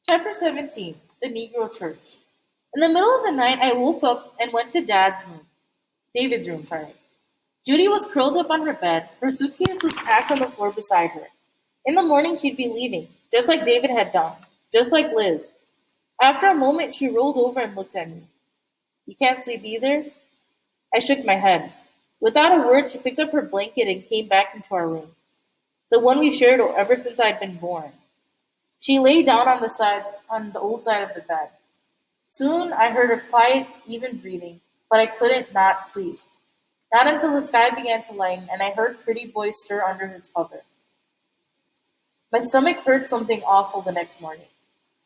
Chapter 17 The Negro Church. In the middle of the night, I woke up and went to David's room, sorry. Judy was curled up on her bed. Her suitcase was packed on the floor beside her. In the morning, she'd be leaving, just like David had done, just like Liz. After a moment, she rolled over and looked at me. You can't sleep either? I shook my head. Without a word, she picked up her blanket and came back into our room, the one we shared ever since I'd been born. She lay down on the old side of the bed. Soon I heard her quiet, even breathing, but I couldn't not sleep. Not until the sky began to lighten and I heard Pretty Boy stir under his cover. My stomach hurt something awful the next morning.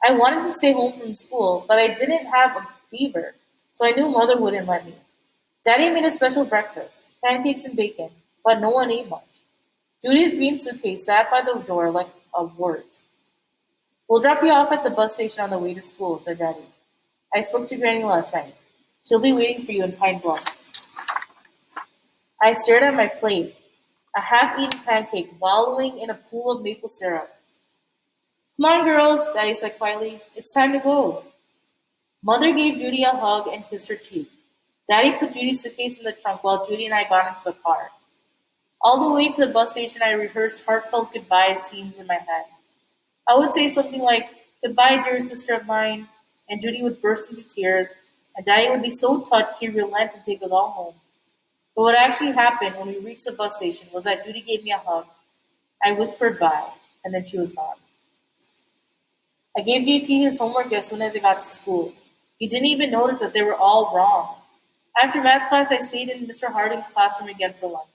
I wanted to stay home from school, but I didn't have a fever, so I knew Mother wouldn't let me. Daddy made a special breakfast, pancakes and bacon, but no one ate much. Judy's green suitcase sat by the door like a wart. We'll drop you off at the bus station on the way to school, said Daddy. I spoke to Granny last night. She'll be waiting for you in Pine Bluff. I stared at my plate, a half-eaten pancake wallowing in a pool of maple syrup. Come on, girls, Daddy said quietly. It's time to go. Mother gave Judy a hug and kissed her cheek. Daddy put Judy's suitcase in the trunk while Judy and I got into the car. All the way to the bus station, I rehearsed heartfelt goodbye scenes in my head. I would say something like, goodbye, dear sister of mine, and Judy would burst into tears, and Daddy would be so touched he'd relent and take us all home. But what actually happened when we reached the bus station was that Judy gave me a hug. I whispered bye, and then she was gone. I gave JT his homework as soon as I got to school. He didn't even notice that they were all wrong. After math class, I stayed in Mr. Harding's classroom again for lunch.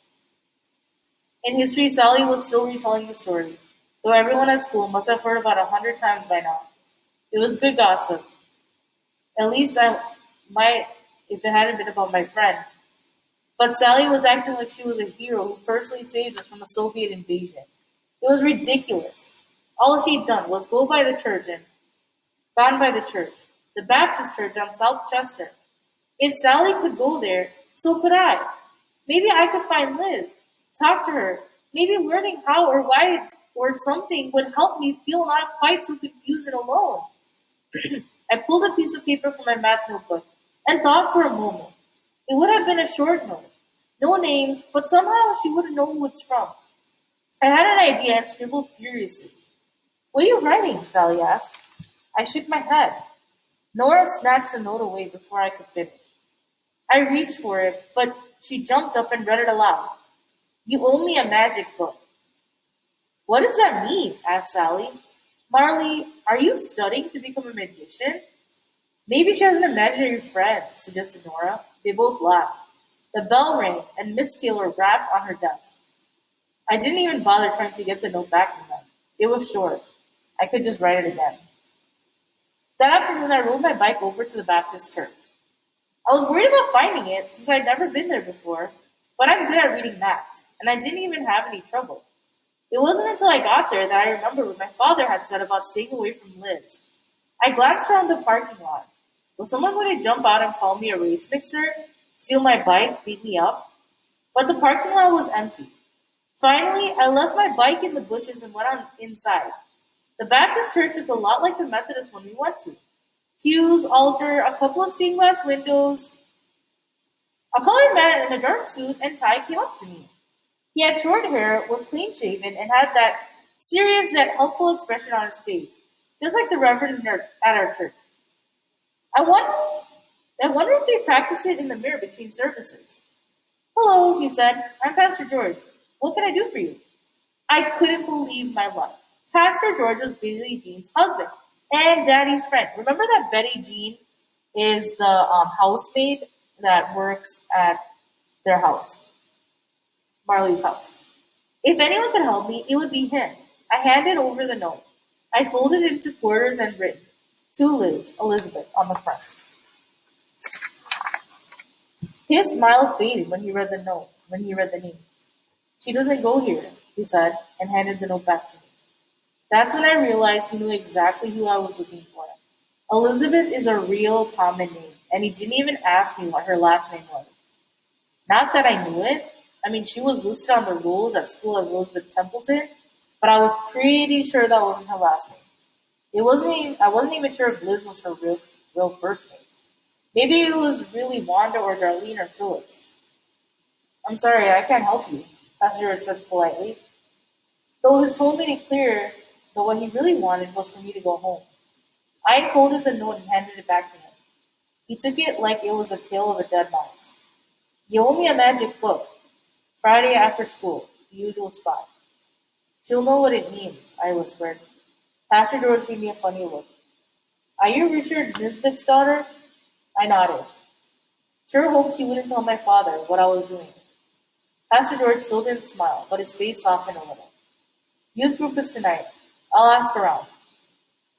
In history, Sally was still retelling the story, though everyone at school must have heard about 100 times by now. It was good gossip. At least I might if it hadn't been about my friend. But Sally was acting like she was a hero who personally saved us from a Soviet invasion. It was ridiculous. All she'd done was gone by the church, the Baptist church on South Chester. If Sally could go there, so could I. Maybe I could find Liz, talk to her. Maybe learning how or why or something would help me feel not quite so confused and alone. I pulled a piece of paper from my math notebook and thought for a moment. It would have been a short note. No names, but somehow she wouldn't know who it's from. I had an idea and scribbled furiously. What are you writing? Sally asked. I shook my head. Nora snatched the note away before I could finish. I reached for it, but she jumped up and read it aloud. You owe me a magic book. What does that mean? Asked Sally. Marley, are you studying to become a magician? Maybe she has an imaginary friend, suggested Nora. They both laughed. The bell rang, and Miss Taylor rapped on her desk. I didn't even bother trying to get the note back from them. It was short. I could just write it again. That afternoon, I rode my bike over to the Baptist church. I was worried about finding it since I'd never been there before, but I'm good at reading maps, and I didn't even have any trouble. It wasn't until I got there that I remembered what my father had said about staying away from Liz. I glanced around the parking lot. Was someone going to jump out and call me a race fixer, steal my bike, beat me up? But the parking lot was empty. Finally, I left my bike in the bushes and went on inside. The Baptist church looked a lot like the Methodist one we went to. Pews, altar, a couple of stained glass windows. A colored man in a dark suit and tie came up to me. He had short hair, was clean-shaven, and had that serious yet helpful expression on his face, just like the Reverend at our church. I wonder if they practice it in the mirror between services. Hello, he said. I'm Pastor George. What can I do for you? I couldn't believe my luck. Pastor George was Billy Jean's husband and Daddy's friend. Remember that Betty Jean is the housemaid that works at their house, Marley's house. If anyone could help me, it would be him. I handed over the note. I folded it into quarters and written, to Liz, Elizabeth, on the front. His smile faded when he read the name. She doesn't go here, he said, and handed the note back to me. That's when I realized he knew exactly who I was looking for. Elizabeth is a real common name, and he didn't even ask me what her last name was. Not that I knew it. I mean, she was listed on the rolls at school as Elizabeth Templeton, but I was pretty sure that wasn't her last name. I wasn't even sure if Liz was her real first name. Maybe it was really Wanda or Darlene or Phyllis. I'm sorry, I can't help you, Pastor George said politely. Though his tone made it clear that what he really wanted was for me to go home. I unfolded the note and handed it back to him. He took it like it was a tale of a dead mouse. You owe me a magic book. Friday after school, the usual spot. She'll know what it means, I whispered. Pastor George gave me a funny look. Are you Richard Nisbet's daughter? I nodded. Sure hoped he wouldn't tell my father what I was doing. Pastor George still didn't smile, but his face softened a little. Youth group is tonight. I'll ask around.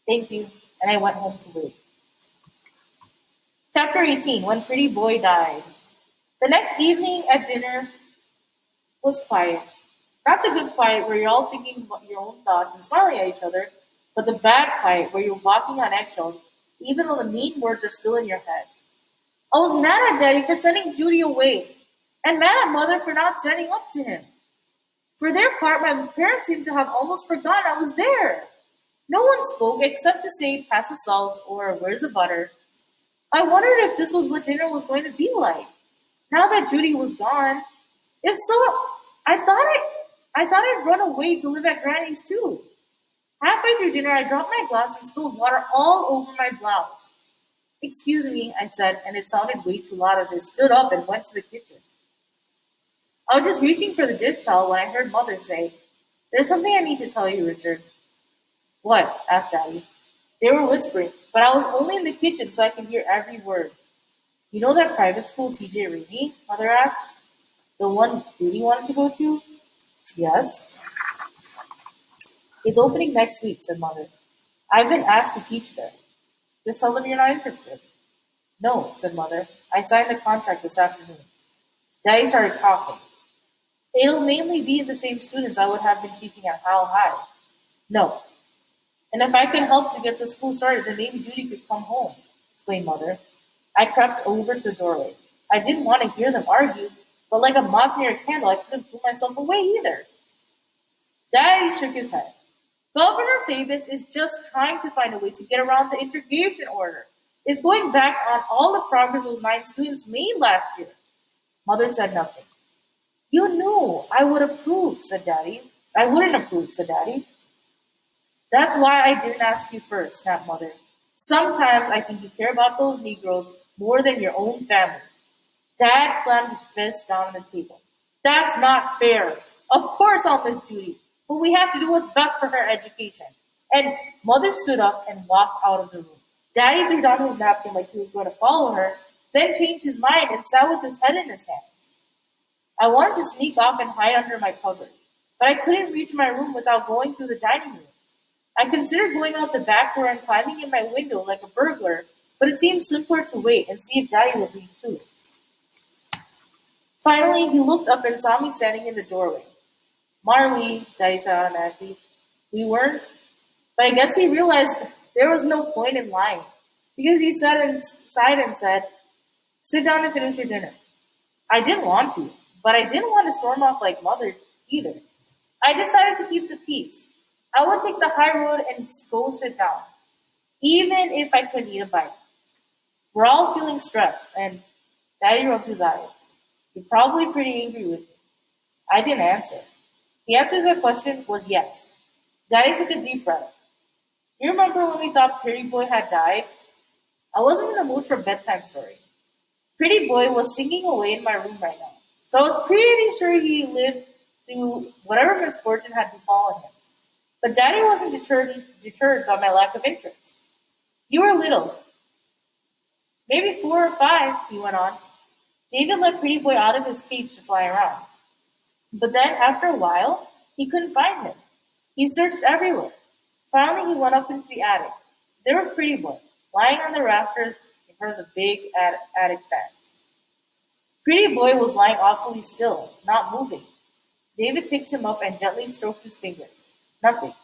Thank you, and I went home to wait. Chapter 18, When Pretty Boy Died. The next evening at dinner was quiet. Not the good quiet where you're all thinking about your own thoughts and smiling at each other, but the bad quiet where you're walking on eggshells, even though the mean words are still in your head. I was mad at Daddy for sending Judy away, and mad at Mother for not standing up to him. For their part, my parents seemed to have almost forgotten I was there. No one spoke except to say, pass the salt, or where's the butter. I wondered if this was what dinner was going to be like, now that Judy was gone. If so, I thought I'd run away to live at Granny's too. Halfway through dinner, I dropped my glass and spilled water all over my blouse. Excuse me, I said, and it sounded way too loud as I stood up and went to the kitchen. I was just reaching for the dish towel when I heard Mother say, There's something I need to tell you, Richard. What? Asked Daddy. They were whispering, but I was only in the kitchen so I could hear every word. You know that private school TJ Rainey? Mother asked. The one Judy wanted to go to? Yes. It's opening next week, said Mother. I've been asked to teach there. Just tell them you're not interested. No, said Mother. I signed the contract this afternoon. Daddy started coughing. It'll mainly be the same students I would have been teaching at Howell High. No. And if I could help to get the school started, then maybe Judy could come home, explained Mother. I crept over to the doorway. I didn't want to hear them argue, but like a moth near a candle, I couldn't pull myself away either. Daddy shook his head. Governor Favis is just trying to find a way to get around the integration order. It's going back on all the progress those 9 students made last year. Mother said nothing. You knew I would approve, said Daddy. I wouldn't approve, said Daddy. That's why I didn't ask you first, snapped Mother. Sometimes I think you care about those Negroes more than your own family. Dad slammed his fist down on the table. That's not fair. Of course I'll miss Judy, but we have to do what's best for her education. And Mother stood up and walked out of the room. Daddy threw down his napkin like he was going to follow her, then changed his mind and sat with his head in his hands. I wanted to sneak off and hide under my covers, but I couldn't reach my room without going through the dining room. I considered going out the back door and climbing in my window like a burglar, but it seemed simpler to wait and see if Daddy would leave too. Finally, he looked up and saw me standing in the doorway. Marley, Daddy said automatically. We weren't. But I guess he realized there was no point in lying, because he sighed and said, sit down and finish your dinner. I didn't want to, but I didn't want to storm off like Mother either. I decided to keep the peace. I would take the high road and go sit down, even if I couldn't eat a bite. We're all feeling stressed, and Daddy rubbed his eyes. You're probably pretty angry with me. I didn't answer. The answer to that question was yes. Daddy took a deep breath. You remember when we thought Pretty Boy had died? I wasn't in the mood for a bedtime story. Pretty Boy was singing away in my room right now, so I was pretty sure he lived through whatever misfortune had befallen him. But Daddy wasn't deterred by my lack of interest. You were little. Maybe 4 or 5, he went on. David let Pretty Boy out of his cage to fly around. But then, after a while, he couldn't find him. He searched everywhere. Finally, he went up into the attic. There was Pretty Boy, lying on the rafters in front of the big attic fan. Pretty Boy was lying awfully still, not moving. David picked him up and gently stroked his fingers. Nothing.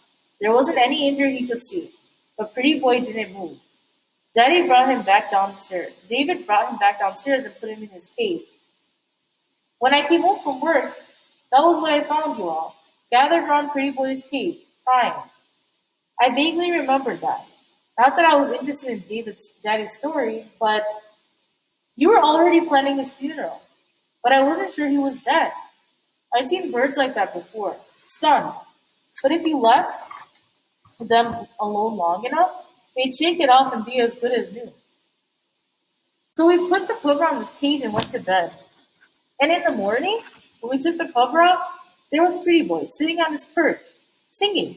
There wasn't any injury he could see, but Pretty Boy didn't move. David brought him back downstairs and put him in his cage. When I came home from work, that was when I found you all, gathered around Pretty Boy's cage, crying. I vaguely remembered that. Not that I was interested in David's daddy's story, but you were already planning his funeral. But I wasn't sure he was dead. I'd seen birds like that before, stunned. But if you left them alone long enough, they'd shake it off and be as good as new. So we put the cover on this cage and went to bed. And in the morning, when we took the cover off, there was Pretty Boy sitting on his perch, singing.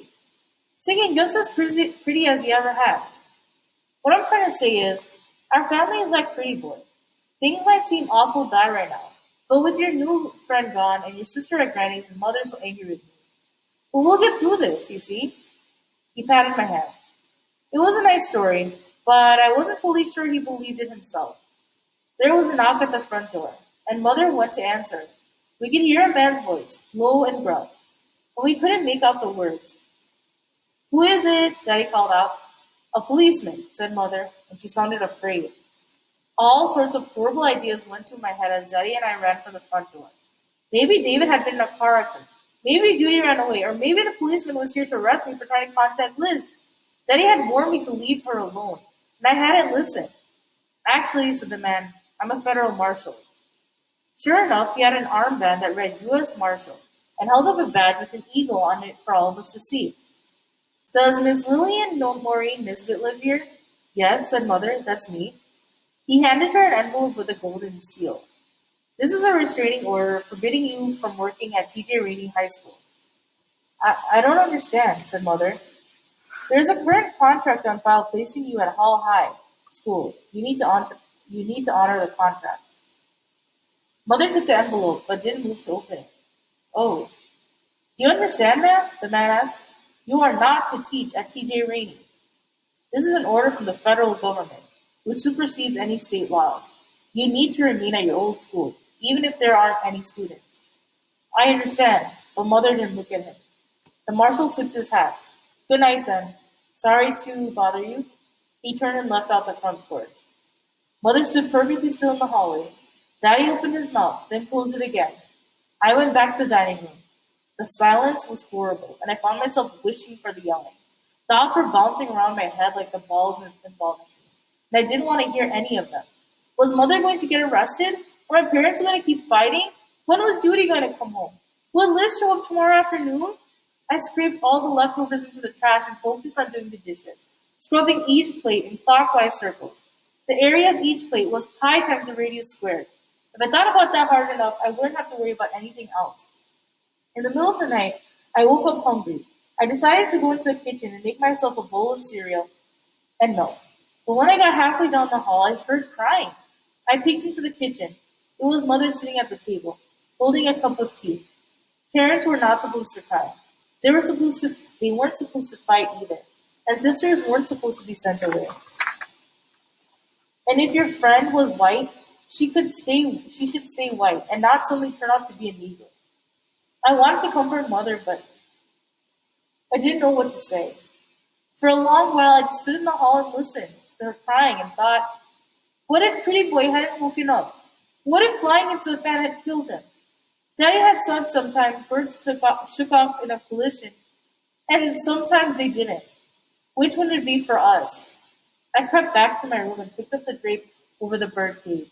Singing just as pretty as he ever had. What I'm trying to say is, our family is like Pretty Boy. Things might seem awful bad right now, but with your new friend gone and your sister at Granny's and mother so angry with me, well, we'll get through this, you see? He patted my hand. It was a nice story, but I wasn't fully sure he believed it himself. There was a knock at the front door, and mother went to answer. We could hear a man's voice, low and gruff, but we couldn't make out the words. Who is it? Daddy called out. A policeman, said mother, and she sounded afraid. All sorts of horrible ideas went through my head as Daddy and I ran for the front door. Maybe David had been in a car accident. Maybe Judy ran away, or maybe the policeman was here to arrest me for trying to contact Liz. Daddy had warned me to leave her alone, and I hadn't listened. Actually, said the man, I'm a federal marshal. Sure enough, he had an armband that read U.S. Marshal and held up a badge with an eagle on it for all of us to see. Does Miss Lillian Maureen Nisbet live here? Yes, said mother, that's me. He handed her an envelope with a golden seal. This is a restraining order forbidding you from working at T.J. Rainey High School. I don't understand, said mother. There's a current contract on file placing you at Hall High School. You need to honor the contract. Mother took the envelope, but didn't move to open it. Oh, do you understand, ma'am? The man asked. You are not to teach at T.J. Rainey. This is an order from the federal government, which supersedes any state laws. You need to remain at your old school, even if there aren't any students. I understand, but mother didn't look at him. The marshal tipped his hat. Good night, then. Sorry to bother you. He turned and left out the front porch. Mother stood perfectly still in the hallway. Daddy opened his mouth, then closed it again. I went back to the dining room. The silence was horrible, and I found myself wishing for the yelling. Thoughts were bouncing around my head like the balls in a pinball machine, and I didn't want to hear any of them. Was mother going to get arrested? Were my parents going to keep fighting? When was Judy going to come home? Would Liz show up tomorrow afternoon? I scraped all the leftovers into the trash and focused on doing the dishes, scrubbing each plate in clockwise circles. The area of each plate was pi times the radius squared. If I thought about that hard enough, I wouldn't have to worry about anything else. In the middle of the night, I woke up hungry. I decided to go into the kitchen and make myself a bowl of cereal and milk. But when I got halfway down the hall, I heard crying. I peeked into the kitchen. It was mother sitting at the table, holding a cup of tea. Parents were not supposed to cry. They weren't supposed to fight either. And sisters weren't supposed to be sent away. And if your friend was white, she should stay white and not suddenly turn out to be a Negro. I wanted to comfort mother, but I didn't know what to say. For a long while, I just stood in the hall and listened to her crying and thought, what if Pretty Boy hadn't woken up? What if flying into the fan had killed him? Daddy had said sometimes birds shook off in a collision, and sometimes they didn't. Which one would it be for us? I crept back to my room and picked up the drape over the bird cage.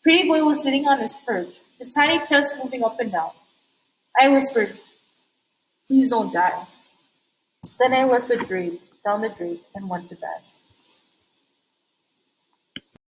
Pretty Boy was sitting on his perch, his tiny chest moving up and down. I whispered, please don't die. Then I let down the drape and went to bed.